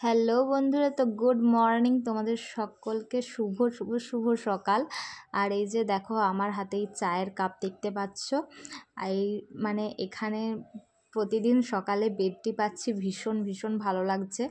Hello বন্ধুরা, তো good morning তোমাদের সকলকে। শুভ শুভ শুভ সকাল। আর এই যে দেখো আমার হাতেই চায়ের কাপ দেখতে পাচ্ছ। এই মানে এখানে প্রতিদিন সকালে বেডটি পাচ্ছি, ভীষণ ভীষণ ভালো লাগছে।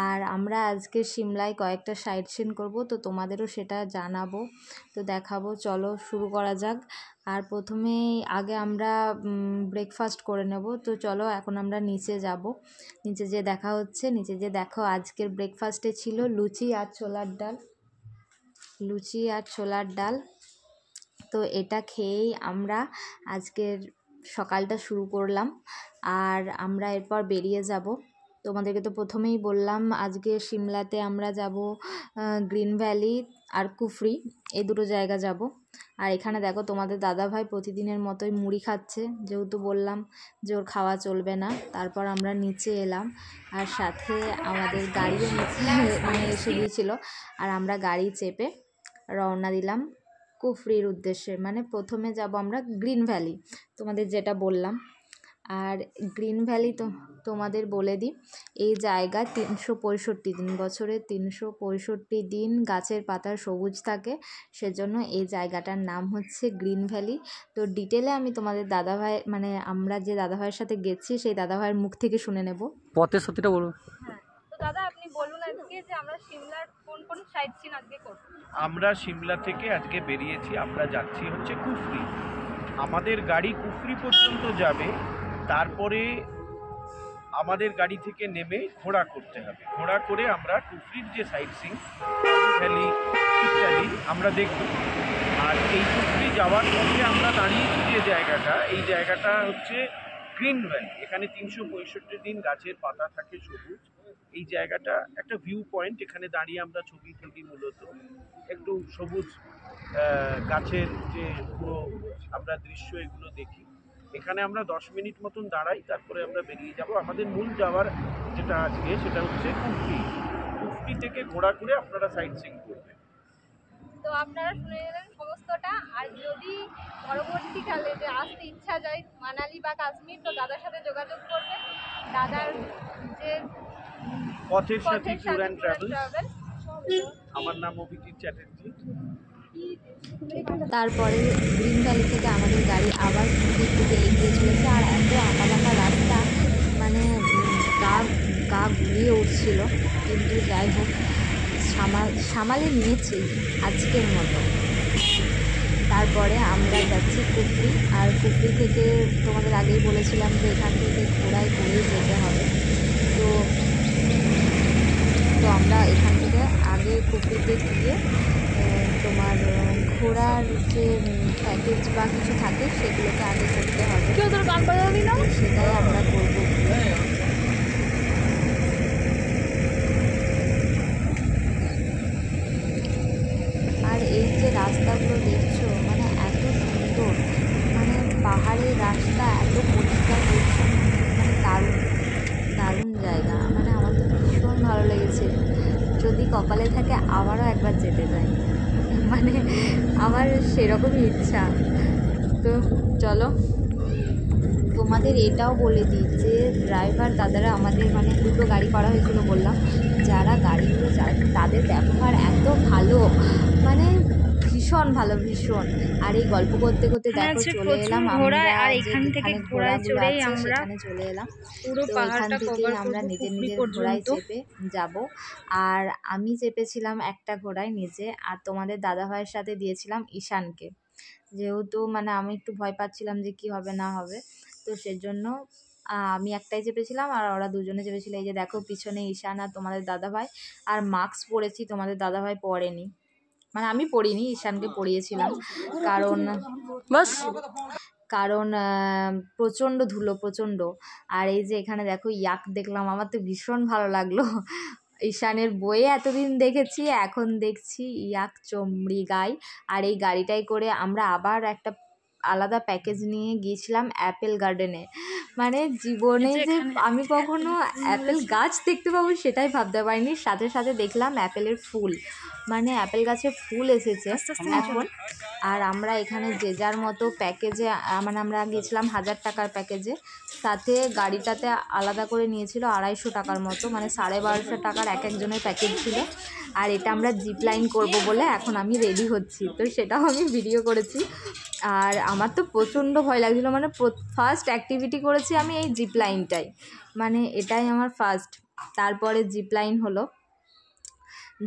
আর আমরা আজকে সিমলায় কয়েকটা সাইট সিন করবো, তো তোমাদেরও সেটা জানাবো, তো দেখাবো। চলো শুরু করা যাক। আর প্রথমেই আগে আমরা ব্রেকফাস্ট করে নেব। তো চলো এখন আমরা নিচে যাব। নিচে যে দেখা হচ্ছে, নিচে যে দেখো আজকের ব্রেকফাস্টে ছিল লুচি আর ছোলার ডাল। লুচি আর ছোলার ডাল, তো এটা খেয়েই আমরা আজকের সকালটা শুরু করলাম। আর আমরা এরপর বেরিয়ে যাব। তোমাদেরকে তো প্রথমেই বললাম আজকে সিমলাতে আমরা যাব গ্রিন ভ্যালি আর কুফরি, এই দুটো জায়গা যাব। আর এখানে দেখো তোমাদের দাদাভাই প্রতিদিনের মতোই মুড়ি খাচ্ছে, যেহেতু বললাম যে ওর খাওয়া চলবে না। তারপর আমরা নিচে এলাম, আর সাথে আমাদের গাড়িও নিচে মানে এসে গিয়েছিলো। আর আমরা গাড়ি চেপে রওনা দিলাম কুফরির উদ্দেশ্যে। মানে প্রথমে যাব আমরা গ্রিন ভ্যালি, তোমাদের যেটা বললাম। আর গ্রিন ভ্যালি তো তোমাদের বলে দিই, এই জায়গা 365 দিন, বছরে 365 দিন গাছের পাতা সবুজ থাকে, সেজন্য এই জায়গাটার নাম হচ্ছে গ্রিন ভ্যালি। তো ডিটেলে আমি তোমাদের দাদাভাই মানে আমরা যে দাদাভাইয়ের সাথে গেছি সেই দাদাভাইয়ের মুখ থেকে শুনে নেব। পথের সত্যিটা বলুন। হ্যাঁ, তো দাদা আপনি বলুন আজকে যে আমরা সিমলার কোন কোন সাইট সিন আজকে করব। আমরা সিমলা থেকে আজকে বেরিয়েছি, আমরা যাচ্ছি হচ্ছে কুফরি। আমাদের গাড়ি কুফরি পর্যন্ত যাবে, তারপরে আমাদের গাড়ি থেকে নেমে ঘোড়া করতে হবে। ঘোড়া করে আমরা কুফরির যে সাইট সিন ভ্যালি ইত্যাদি আমরা দেখব। আর এই কুফরি যাওয়ার পথে আমরা দাঁড়িয়েছি যে জায়গাটা, এই জায়গাটা হচ্ছে গ্রিন ভ্যালি। এখানে 365 দিন গাছের পাতা থাকে সবুজ। এই জায়গাটা একটা ভিউ পয়েন্ট, এখানে দাঁড়িয়ে আমরা ছবি তুলি, মূলত একটু সবুজ গাছের যে পুরো আমরা দৃশ্য এগুলো দেখি। এখানে আমরা 10 মিনিট মতন দাঁড়াই, তারপরে আমরা বেরিয়ে যাব। আমাদের মূল যাওয়ার যেটা আজকে সেটা হচ্ছে কুফরি। কুফরি থেকে ঘোড়া করে আপনারা সাইট সিইং করবেন। তো আপনারা শুনে নিলেন সমস্তটা। আর যদি পরবর্তীকালে যে আসতে ইচ্ছা যায় মানালি বা কাশ্মীর, তো দাদার সাথে যোগাযোগ করবেন। দাদার যে পথের সাথী পথের ট্যুর সাথে অ্যান্ড ট্রাভেলস। আমার নাম অভিজিৎ চ্যাটার্জি। তারপরে গ্রিন ভ্যালি থেকে আমাদের গাড়ি আবার কুফরির দিকে এগিয়ে চলেছে। আর এত আঁকা রাস্তা, মানে গা গুলিয়ে উঠছিল, কিন্তু যাই হোক সামালে নিয়েছি আজকের মতো। তারপরে আমরা যাচ্ছি কুফরি। আর কুফরি থেকে তোমাদের আগেই বলেছিলাম যে এখান থেকে ঘোড়ায় করেই যেতে হবে। তো আমরা এখান থেকে আগে কুফরিতে গিয়ে তোমার ঘোড়ার যে প্যাকেজ বা কিছু থাকে সেগুলোকে আগে করতে হবে, সেটাই আমরা করবো। আর এই যে রাস্তাগুলো দেখছো, মানে এত সুন্দর, মানে পাহাড়ের রাস্তা এত পরিষ্কার পরিচ্ছন্ন, মানে দারুণ জায়গা। মানে আমার তো ভীষণ ভালো লেগেছে। যদি কপালে থাকে আবারও একবার যেতে চাই, মানে আমার সেরকমই ইচ্ছা। তো চলো তোমাদের এটাও বলে দিই যে ড্রাইভার দাদারা আমাদের মানে দুটো গাড়ি করা হয়েছিল বললাম, যারা গাড়িগুলো চালাচ্ছে তাদের ব্যবহার এত ভালো, মানে ভীষণ ভালো, ভীষণ। আর এই গল্প করতে করতে দেখো চলে এলাম আমরা, আর এখান থেকে ঘোড়ায় চড়েই আমরা চলে এলাম। পুরো পাহাড়টা কভার আমরা নিজের ঘোড়ায় চেপে যাব। আর আমি চেপেছিলাম একটা ঘোড়ায় নিজে, আর তোমাদের দাদাভাইয়ের সাথে দিয়েছিলাম ঈশানকে, যেহেতু মানে আমি একটু ভয় পাচ্ছিলাম যে কি হবে না হবে, তো সেজন্য আমি একটাই চেপেছিলাম আর ওরা দুজনে চেপেছিল। এই যে দেখো পিছনে ঈশান আর তোমাদের দাদাভাই। আর মাস্ক পরেছি, তোমাদের দাদাভাই পরেনি, মানে আমি পরিনি, ঈশানকে পরিয়েছিলাম, কারণ প্রচণ্ড ধুলো, প্রচণ্ড। আর এই যে এখানে দেখো ইয়াক দেখলাম, আমার তো ভীষণ ভালো লাগলো। ঈশানের বইয়ে এতদিন দেখেছি, এখন দেখছি ইয়াক চমড়ি গাই। আর এই গাড়িটাই করে আমরা আবার একটা আলাদা প্যাকেজ নিয়ে গিয়েছিলাম অ্যাপেল গার্ডেনে। মানে জীবনে যে আমি কখনো অ্যাপেল গাছ দেখতে পাবো সেটাই ভাবতে পারিনি। সাথে সাথে দেখলাম অ্যাপেলের ফুল, মানে অ্যাপেল গাছে ফুল এসেছে এখন। আর আমরা এখানে যে যার মতো প্যাকেজে, মানে আমরা গিয়েছিলাম 1000 টাকার প্যাকেজে, সাথে গাড়িটাতে আলাদা করে নিয়েছিল 250 টাকার মতো, মানে 1250 টাকার এক একজনের প্যাকেজ ছিল। আর এটা আমরা জিপ লাইন করবো বলে এখন আমি রেডি হচ্ছি, তো সেটাও আমি ভিডিও করেছি। আর আমার তো প্রচণ্ড ভয় লাগছিলো, মানে ফার্স্ট অ্যাক্টিভিটি করেছি আমি এই জিপ লাইনটাই, মানে এটাই আমার ফার্স্ট। তারপরে জিপ লাইন হলো,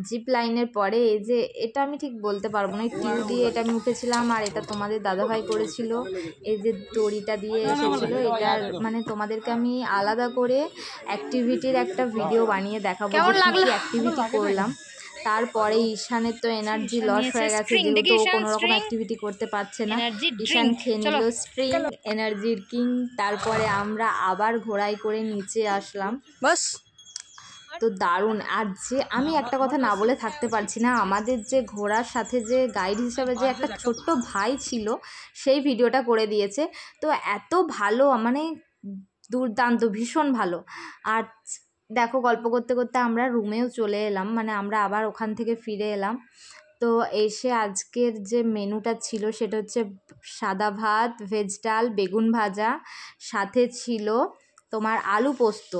জিপ লাইনের পরে এই যে এটা আমি ঠিক বলতে পারবো না, টিউ দিয়ে এটা আমি উঠেছিলাম, আর এটা তোমাদের দাদাভাই করেছিল। এই যে দড়িটা দিয়ে এসেছিলো, এটা মানে তোমাদেরকে আমি আলাদা করে অ্যাক্টিভিটির একটা ভিডিও বানিয়ে দেখাবো যে অ্যাক্টিভিটি করলাম। তারপরে ঈশানের তো এনার্জি লস হয়ে গেছে, যেহেতু ও কোনো রকম অ্যাক্টিভিটি করতে পারছে না। ঈশান খেয়ে নিল স্ট্রিং এনার্জির কিং। তারপরে আমরা আবার ঘোড়ায় করে নিচে আসলাম, বাস তো দারুণ। আর যে আমি একটা কথা না বলে থাকতে পারছি না, আমাদের যে ঘোড়ার সাথে যে গাইড হিসাবে যে একটা ছোট্ট ভাই ছিল, সেই ভিডিওটা করে দিয়েছে। তো এত ভালো, মানে দুর্দান্ত, ভীষণ ভালো। আর দেখো গল্প করতে করতে আমরা রুমেও চলে এলাম, মানে আমরা আবার ওখান থেকে ফিরে এলাম। তো এসে আজকের যে মেনুটা ছিল সেটা হচ্ছে সাদা ভাত, ভেজ ডাল, বেগুন ভাজা, সাথে ছিল তোমার আলু পোস্ত,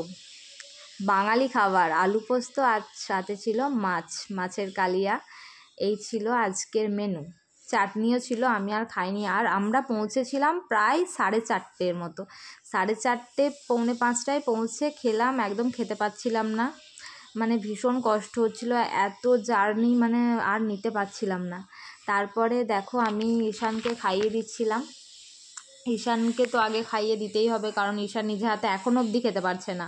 বাঙালি খাবার আলু পোস্ত, আর সাথে ছিল মাছের কালিয়া। এই ছিল আজকের মেনু। চাটনিও ছিল, আমি আর খাইনি। আর আমরা পৌঁছেছিলাম প্রায় 4:30 মতো, 4:30 পৌনে 5টায় পৌঁছে খেলাম, একদম খেতে পাচ্ছিলাম না, মানে ভীষণ কষ্ট হচ্ছিল, এত জার্নি মানে আর নিতে পারছিলাম না। তারপরে দেখো আমি ঈশানকে খাইয়ে দিচ্ছিলাম। ঈশানকে তো আগে খাইয়ে দিতেই হবে, কারণ ঈশান নিজে হাতে এখনও অবধি খেতে পারছে না।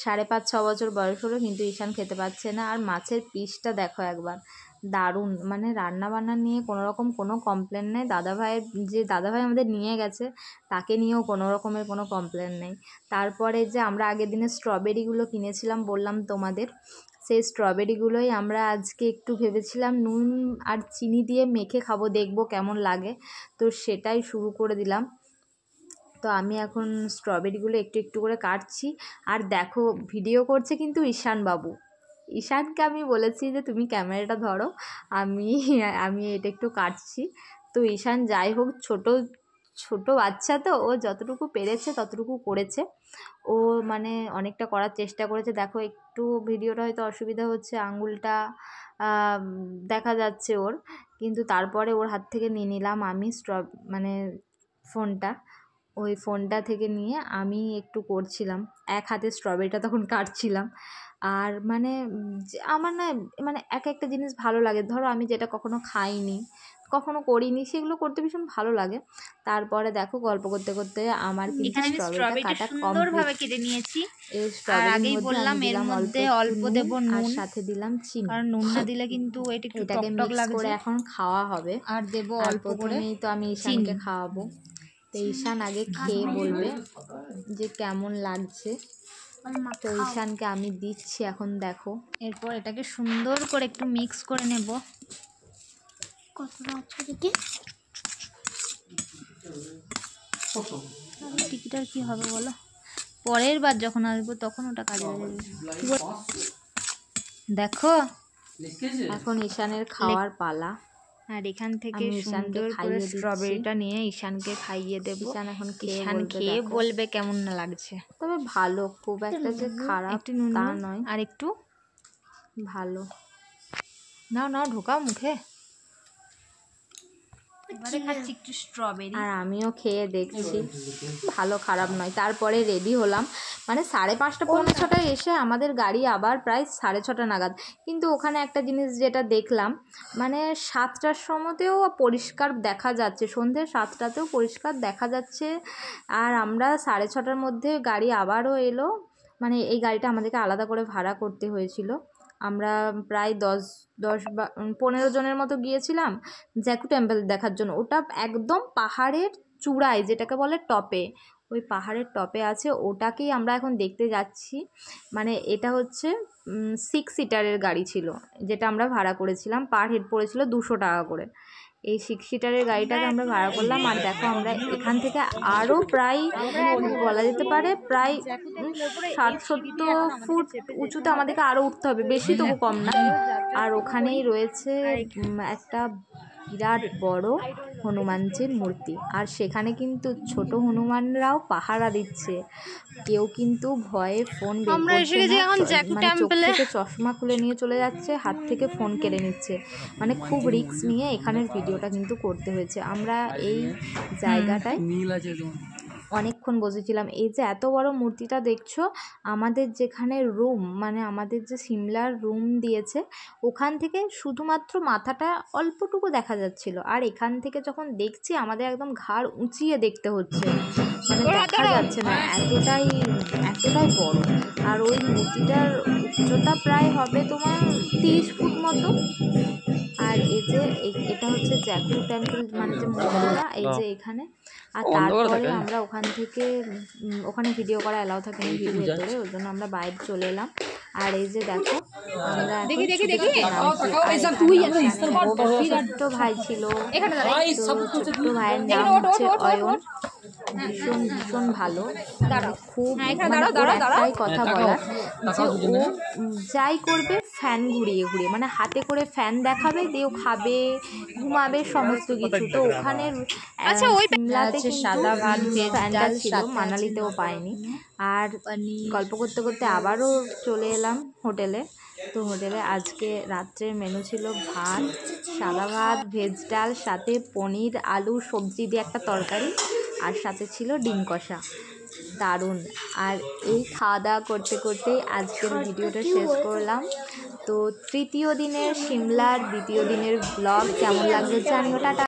5.5-6 বছর বয়স হলো, কিন্তু ঈশান খেতে পারছে না। আর মাছের পিসটা দেখো একবার, দারুণ, মানে রান্নাবান্না নিয়ে কোনো রকম কোনো কমপ্লেন নেই। দাদাভাই আমাদের নিয়ে গেছে, তাকে নিয়েও কোনো রকমের কোনো কমপ্লেন নেই। তারপরে যে আমরা আগের দিনে স্ট্রবেরিগুলো কিনেছিলাম বললাম তোমাদের, সেই স্ট্রবেরিগুলোই আমরা আজকে একটু ভেবেছিলাম নুন আর চিনি দিয়ে মেখে খাবো, দেখবো কেমন লাগে, তো সেটাই শুরু করে দিলাম। তো আমি এখন স্ট্রবেরিগুলো একটু একটু করে কাটছি। আর দেখো ভিডিও করছে কিন্তু ঈশানবাবু, ঈশানকে আমি বলেছি যে তুমি ক্যামেরাটা ধরো, আমি এটা একটু কাটছি। তো ঈশান যাই হোক, ছোট বাচ্চা তো, ও যতটুকু পেরেছে ততটুকু করেছে, ও মানে অনেকটা করার চেষ্টা করেছে। দেখো একটু ভিডিওটা হয়তো অসুবিধা হচ্ছে, আঙুলটা দেখা যাচ্ছে ওর, কিন্তু তারপরে ওর হাত থেকে নিয়ে নিলাম আমি মানে ফোনটা, ওই ফোনটা থেকে নিয়ে আমি একটু করছিলাম, এক হাতে স্ট্রবেরিটা তখন কাটছিলাম। আর মানে আমার না মানে একটা জিনিস ভালো লাগে, ধরো আমি যেটা কখনো খাইনি, কখনো করিনি, সেগুলো করতে ভীষণ ভালো লাগে। তারপরে দেখো গল্প করতে করতে আমার কিন্তু স্ট্রবেরিটা কাটা সুন্দরভাবে কেটে নিয়েছি। আর আগেই বললাম এর মধ্যে অল্প দেব নুন, আর সাথে দিলাম চিনি, কারণ নুন না দিলে কিন্তু এটাকে মিক্স করে এখন খাওয়া হবে। আর দেব অল্প করে, তো আমি ঈশানকে খাওয়াবো। তো ঈশান আগে খেয়ে বলবে যে কেমন লাগছে। তো ঈশানকে আমি দিচ্ছি এখন, দেখো। এরপর এটাকে সুন্দর করে একটু মিক্স করে নেব। টিকিটার কি হবে বলো, পরের বার যখন আসবো তখন ওটা কাজে লাগবে। দেখো এখন ঈশানের খাওয়ার পালা। আর এখান থেকে সুন্দর করে স্ট্রবেরিটা নিয়ে ঈশানকে খাইয়ে দেব। ঈশান এখন খেয়ে বলবে কেমন না লাগছে। তবে ভালো, খুব একটা যে খারাপ তা নয়, আর একটু ভালো। নাও ঢোকাও মুখে। এবারে খাচ্ছি একটু স্ট্রবেরি, আর আমিও খেয়ে দেখছি, ভালো খারাপ নয়। তারপরে রেডি হলাম, মানে 5:30 পৌনে 6টায় এসে আমাদের গাড়ি আবার প্রায় 6:30 নাগাদ। কিন্তু ওখানে একটা জিনিস যেটা দেখলাম, মানে 7টার সময়তেও পরিষ্কার দেখা যাচ্ছে, সন্ধ্যে 7টাতেও পরিষ্কার দেখা যাচ্ছে। আর আমরা 6:30টার মধ্যে গাড়ি আবারও এলো, মানে এই গাড়িটা আমাদেরকে আলাদা করে ভাড়া করতে হয়েছিল। আমরা প্রায় 10-15 জনের মতো গিয়েছিলাম জ্যাকু টেম্পল দেখার জন্য। ওটা একদম পাহাড়ের চূড়ায়, যেটাকে বলে টপে, ওই পাহাড়ের টপে আছে, ওটাকেই আমরা এখন দেখতে যাচ্ছি। মানে এটা হচ্ছে 6 সিটারের গাড়ি ছিল, যেটা আমরা ভাড়া করেছিলাম, পার হেড পড়েছিল 200 টাকা করে। এই 6 সিটারের গাড়িটাকে আমরা ভাড়া করলাম। আর দেখো আমরা এখান থেকে আরও প্রায় বলা যেতে পারে প্রায় 60-70 ফুট উঁচুতে আমাদেরকে আরও উঠতে হবে, বেশি তবু কম না। আর ওখানেই রয়েছে একটা বিরাট বড় হনুমানজির মূর্তি। আর সেখানে কিন্তু ছোট হনুমানরাও পাহারা দিচ্ছে, কেউ কিন্তু ভয়ে ফোন বের আমরা এসে করছে গেছি না, এখন জ্যাক মানে চোখ টেম্পলে। থেকে চশমা খুলে নিয়ে চলে যাচ্ছে, হাত থেকে ফোন কেড়ে নিচ্ছে, মানে খুব রিস্ক নিয়ে এখানের ভিডিওটা কিন্তু করতে হয়েছে। আমরা এই জায়গাটায় অনেকক্ষণ বসেছিলাম। এই যে এত বড় মূর্তিটা দেখছো, আমাদের যেখানে রুম, মানে আমাদের যে সিমলার রুম দিয়েছে ওখান থেকে শুধুমাত্র মাথাটা অল্পটুকু দেখা যাচ্ছিল, আর এখান থেকে যখন দেখছি আমাদের একদম ঘাড় উঁচিয়ে দেখতে হচ্ছে, মানে দেখা যাচ্ছে না, এতটাই বড়। আর ওই মূর্তিটার উচ্চতা প্রায় হবে তোমার 30 ফুট মতো। আর এই যে এটা হচ্ছে জ্যাকু টেম্পল, মানে যে মন্দিরটা এই যে এখানে। আর তারপরে আমরা ওখান থেকে ওখানে ভিডিও করা এলাও থাকে না ভিডিও ভেতরে, ওই জন্য আমরা বাইরে চলে এলাম। আর এই যে দেখো আমরা ছোট্ট ভাই ছিল, তো ছোট্ট ভাইয়ের নাম হচ্ছে অয়ন। ভীষণ ভালো, খুব একটাই কথা বলার যে ও যাই করবে ফ্যান ঘুরিয়ে ঘুরিয়ে, মানে হাতে করে ফ্যান দেখাবে, দিয়ে খাবে, ঘুমাবে, সমস্ত কিছু। তো ওখানে সিমলাতে সাদা ভাত ফ্যানটা ছিল, মানালিতেও পাইনি। আর গল্প করতে করতে আবারও চলে এলাম হোটেলে। তো হোটেলে আজকে রাত্রের মেনু ছিল ভাত, সাদা ভাত, ভেজ ডাল, সাথে পনির আলু সবজি দিয়ে একটা তরকারি, আর সাথে ছিল ডিম কষা, দারুণ। আর এই খাওয়া দাওয়া করতে করতেই আজকের ভিডিওটা শেষ করলাম। তো তৃতীয় দিনের সিমলার দ্বিতীয় দিনের ব্লগ কেমন লাগলো জানিও। টাটা।